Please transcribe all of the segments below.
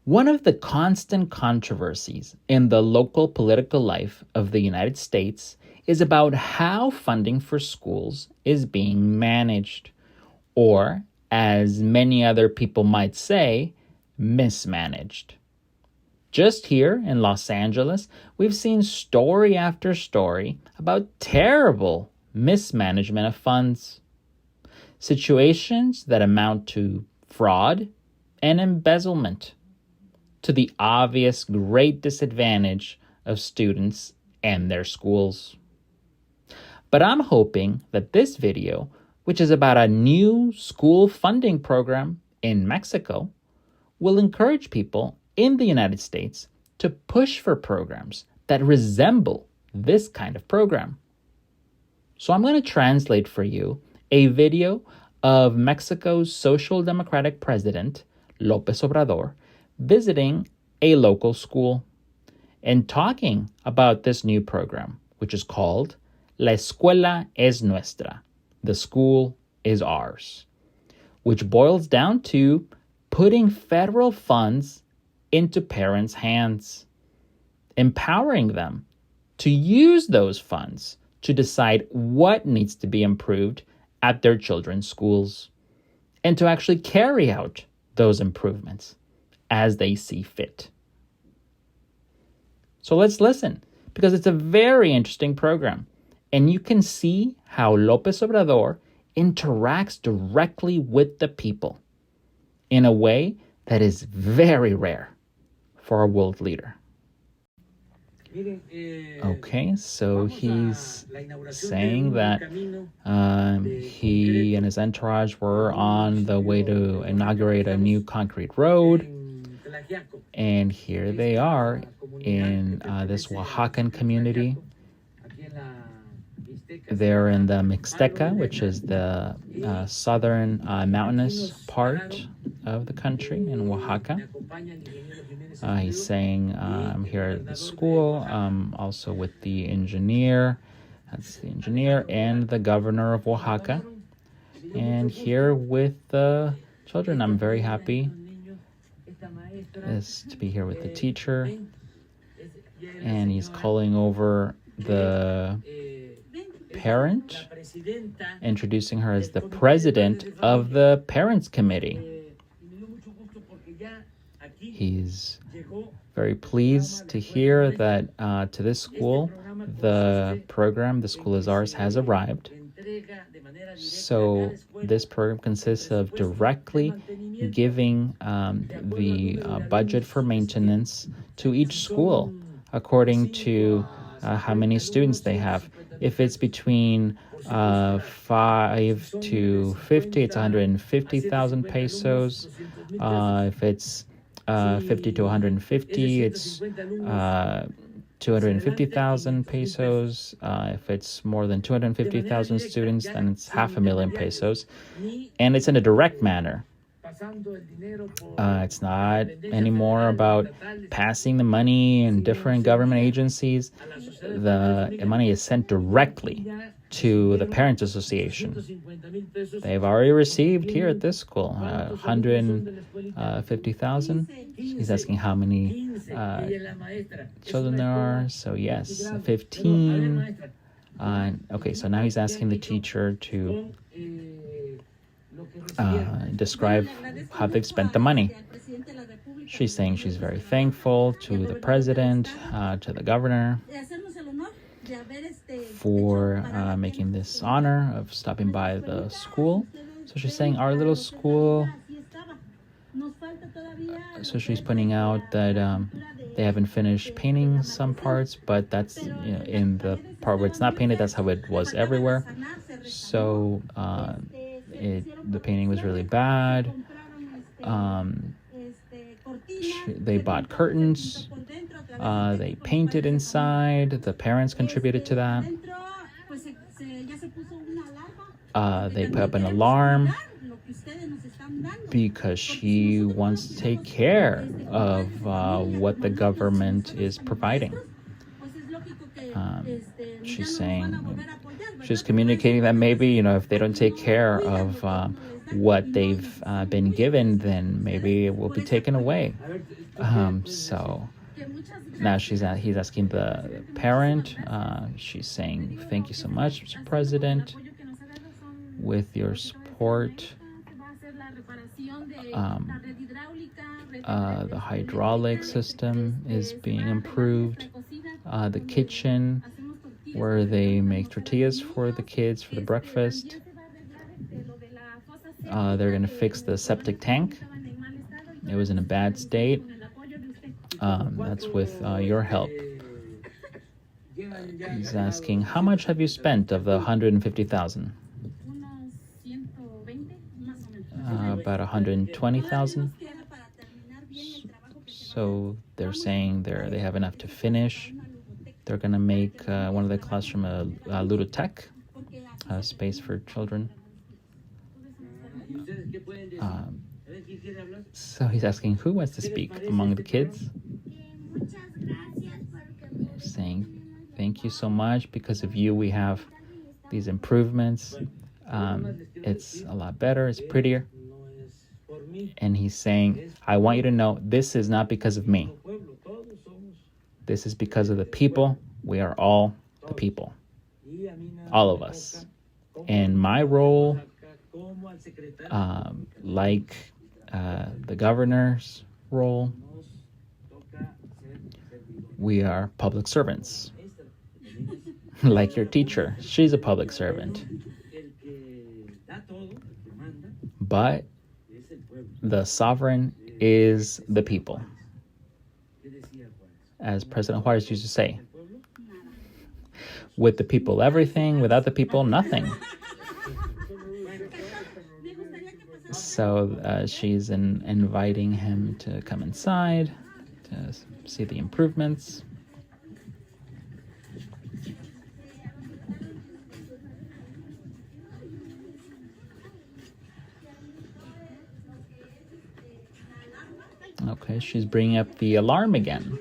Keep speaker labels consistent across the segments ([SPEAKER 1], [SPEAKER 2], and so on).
[SPEAKER 1] One of the constant controversies in the local political life of the United States is about how funding for schools is being managed, or, as many other people might say, mismanaged. Just here in Los Angeles, we've seen story after story about terrible mismanagement of funds. Situations that amount to fraud and embezzlement, to the obvious great disadvantage of students and their schools. But I'm hoping that this video, which is about a new school funding program in Mexico, will encourage people in the United States to push for programs that resemble this kind of program. So I'm going to translate for you a video of Mexico's Social Democratic President, López Obrador, visiting a local school and talking about this new program, which is called La Escuela es Nuestra, the school is ours, which boils down to putting federal funds into parents' hands, empowering them to use those funds to decide what needs to be improved at their children's schools, and to actually carry out those improvements as they see fit. So let's listen, because it's a very interesting program, and you can see how López Obrador interacts directly with the people in a way that is very rare for a world leader. Okay, so he's saying that he and his entourage were on the way to inaugurate a new concrete road. And here they are in this Oaxacan community. They're in the Mixteca, which is the southern mountainous part of the country in Oaxaca. He's saying, I'm here at the school, also with the engineer, that's the engineer, and the governor of Oaxaca. And here with the children, I'm very happy to be here with the teacher. And he's calling over the parent, introducing her as the president of the parents committee. He's very pleased to hear that to this school, the program, The School is Ours, has arrived. So this program consists of directly giving the budget for maintenance to each school according to how many students they have. If it's between 5 to 50, it's 150,000 pesos. If it's 50 to 150, it's 250,000 pesos. If it's more than 250,000 students, then it's 500,000 pesos. And it's in a direct manner. It's not anymore about passing the money in different government agencies. The money is sent directly to the Parents Association. They've already received here at this school 150,000. He's asking how many children there are. So yes, 15. Okay, so now he's asking the teacher to describe how they've spent the money. She's saying she's very thankful to the president, to the governor, for making this honor of stopping by the school. So she's saying our little school, so she's pointing out that they haven't finished painting some parts, but that's in the part where it's not painted, that's how it was everywhere. So the painting was really bad. They bought curtains. They painted inside. The parents contributed to that. They put up an alarm because she wants to take care of what the government is providing. She's saying, she's communicating that maybe, if they don't take care of what they've been given, then maybe it will be taken away. So now he's asking the parent. She's saying, "Thank you so much, Mr. President. With your support, the hydraulic system is being improved. The kitchen, where they make tortillas for the kids for the breakfast. They're going to fix the septic tank. It was in a bad state. That's with your help." He's asking, "How much have you spent of the 150,000? About 120,000. So they're saying they have enough to finish. They're gonna make one of the classroom a ludothèque, a space for children." So he's asking, who wants to speak among the kids? Saying, "Thank you so much. Because of you, we have these improvements. It's a lot better. It's prettier." And he's saying, "I want you to know this is not because of me. This is because of the people. We are all the people. All of us. And my role, like the governor's role, we are public servants. Like your teacher. She's a public servant. But the sovereign is the people. As President Juarez used to say, with the people, everything. Without the people, nothing." So she's inviting him to come inside to see the improvements. Okay, she's bringing up the alarm again.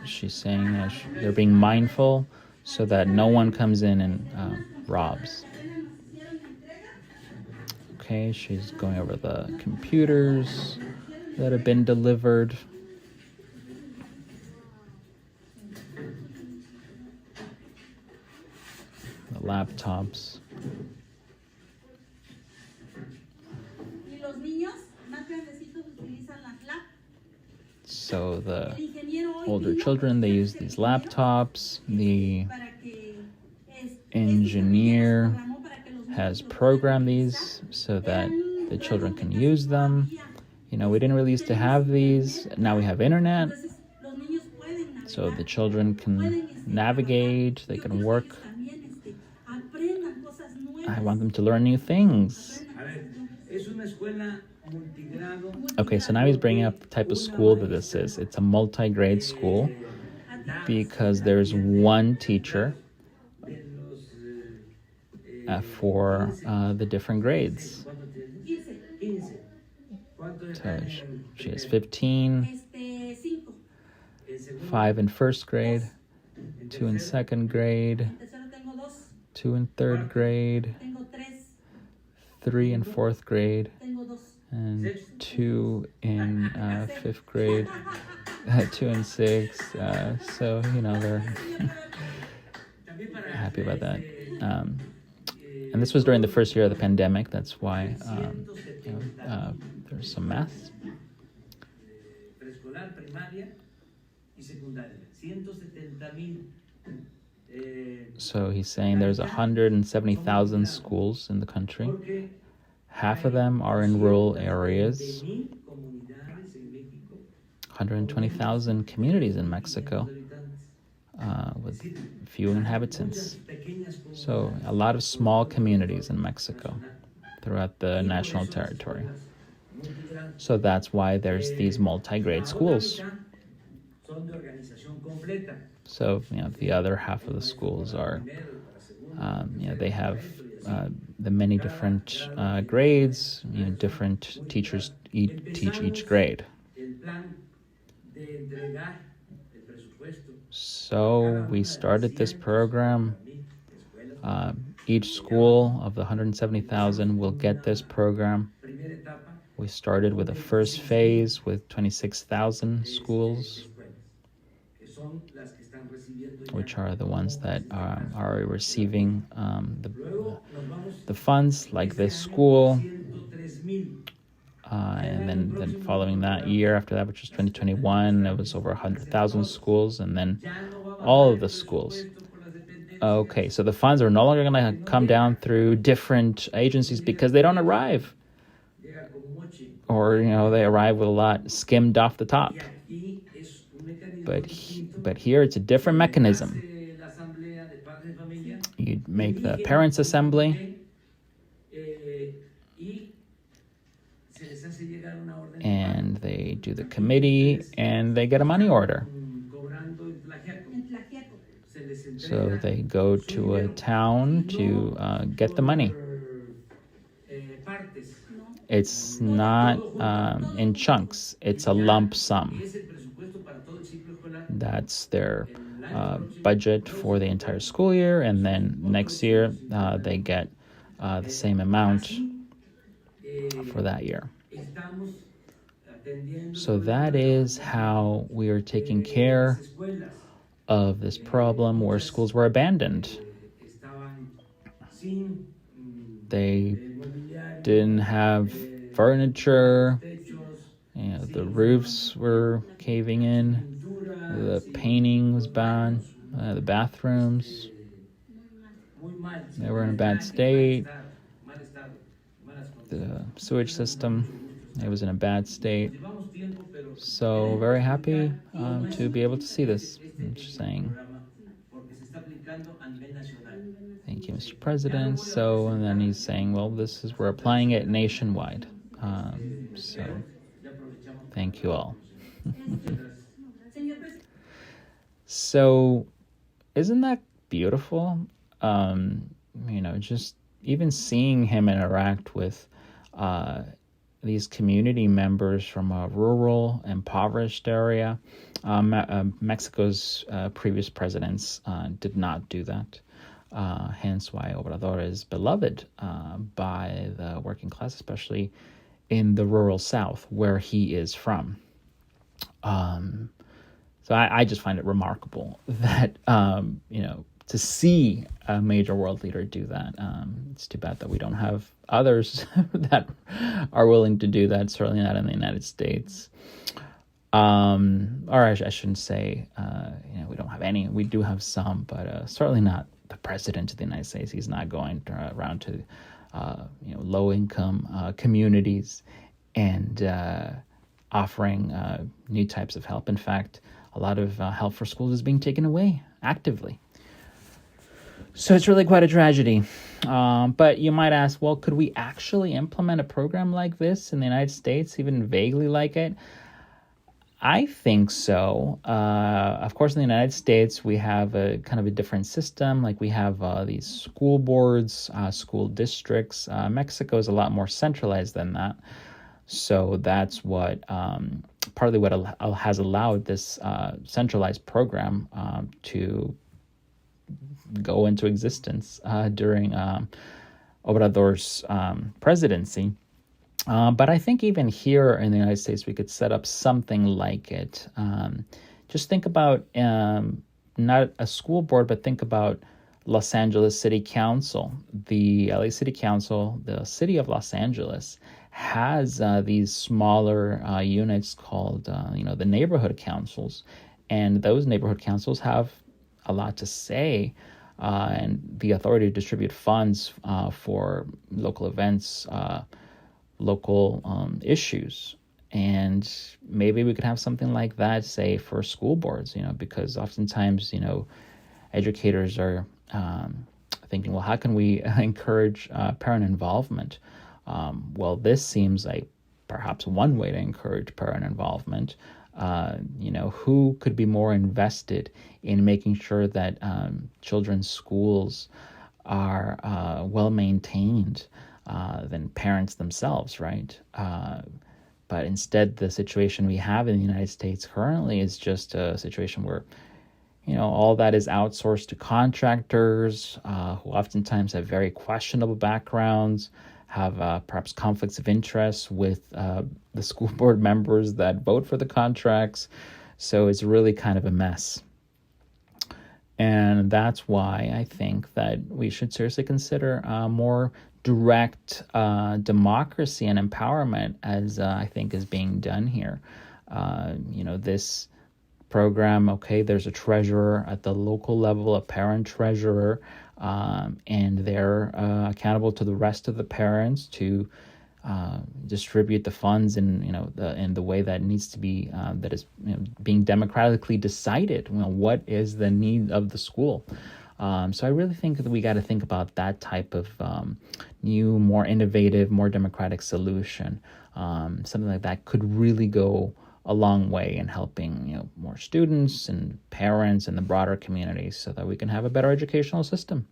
[SPEAKER 1] She's saying they're being mindful so that no one comes in and robs. Okay, she's going over the computers that have been delivered. The laptops. So the older children, they use these laptops. The engineer has programmed these so that the children can use them. We didn't really used to have these. Now we have internet. So the children can navigate, they can work. I want them to learn new things. Okay, so now he's bringing up the type of school that this is. It's a multi-grade school because there's one teacher for the different grades. So she has 15, 5 in first grade, 2 in second grade, 2 in third grade, 3 in fourth grade, and 2 in fifth grade, 2 in sixth. So, they're happy about that. And this was during the first year of the pandemic. That's why there's some math. So he's saying there's 170,000 schools in the country. Half of them are in rural areas. 120,000 communities in Mexico with few inhabitants. So a lot of small communities in Mexico throughout the national territory. So that's why there's these multi-grade schools. So, the other half of the schools are, they have the many different grades, different teachers teach each grade. So we started this program. Each school of the 170,000 will get this program. We started with the first phase with 26,000 schools, which are the ones that are receiving the funds, like this school. And then following that year after that, which was 2021, it was over 100,000 schools, and then all of the schools. Okay, so the funds are no longer going to come down through different agencies because they don't arrive. Or, they arrive with a lot skimmed off the top. But here it's a different mechanism. You make the parents' assembly, and they do the committee, and they get a money order. So they go to a town to get the money. It's not in chunks. It's a lump sum. That's their budget for the entire school year, and then next year they get the same amount for that year. So that is how we are taking care of this problem where schools were abandoned. They didn't have furniture, the roofs were caving in, the painting was bad, the bathrooms, they were in a bad state, the sewage system, it was in a bad state. So very happy to be able to see this. I'm just saying, thank you, Mr. President. So, and then he's saying, well, we're applying it nationwide. So, thank you all. So, isn't that beautiful? Just even seeing him interact with these community members from a rural, impoverished area. Mexico's previous presidents did not do that. Hence why Obrador is beloved by the working class, especially in the rural South where he is from. So I just find it remarkable that, to see a major world leader do that. It's too bad that we don't have others that are willing to do that, certainly not in the United States. Or I shouldn't say, we don't have any. We do have some, but certainly not the president of the United States. He's not going around to, low-income communities and offering new types of help. In fact, a lot of help for schools is being taken away actively. So it's really quite a tragedy. But you might ask, well, could we actually implement a program like this in the United States, even vaguely like it? I think so. Of course, in the United States, we have a kind of a different system. Like we have these school boards, school districts. Mexico is a lot more centralized than that. So that's what partly what has allowed this centralized program to go into existence during Obrador's presidency. But I think even here in the United States, we could set up something like it. Just think about not a school board, but think about Los Angeles City Council. The LA City Council, the city of Los Angeles, has these smaller units called, the neighborhood councils. And those neighborhood councils have a lot to say and the authority to distribute funds for local events, local issues. And maybe we could have something like that, say, for school boards, because oftentimes, educators are thinking, well, how can we encourage parent involvement? Well, this seems like perhaps one way to encourage parent involvement. Who could be more invested in making sure that children's schools are well maintained than parents themselves, right? But instead, the situation we have in the United States currently is just a situation where, all that is outsourced to contractors who oftentimes have very questionable backgrounds, have perhaps conflicts of interest with the school board members that vote for the contracts. So it's really kind of a mess. And that's why I think that we should seriously consider more direct democracy and empowerment, as I think is being done here. This program, okay, there's a treasurer at the local level, a parent treasurer, and they're accountable to the rest of the parents to distribute the funds in the way that needs to be, that is being democratically decided. What is the need of the school? So I really think that we got to think about that type of new, more innovative, more democratic solution. Something like that could really go a long way in helping more students and parents and the broader community so that we can have a better educational system.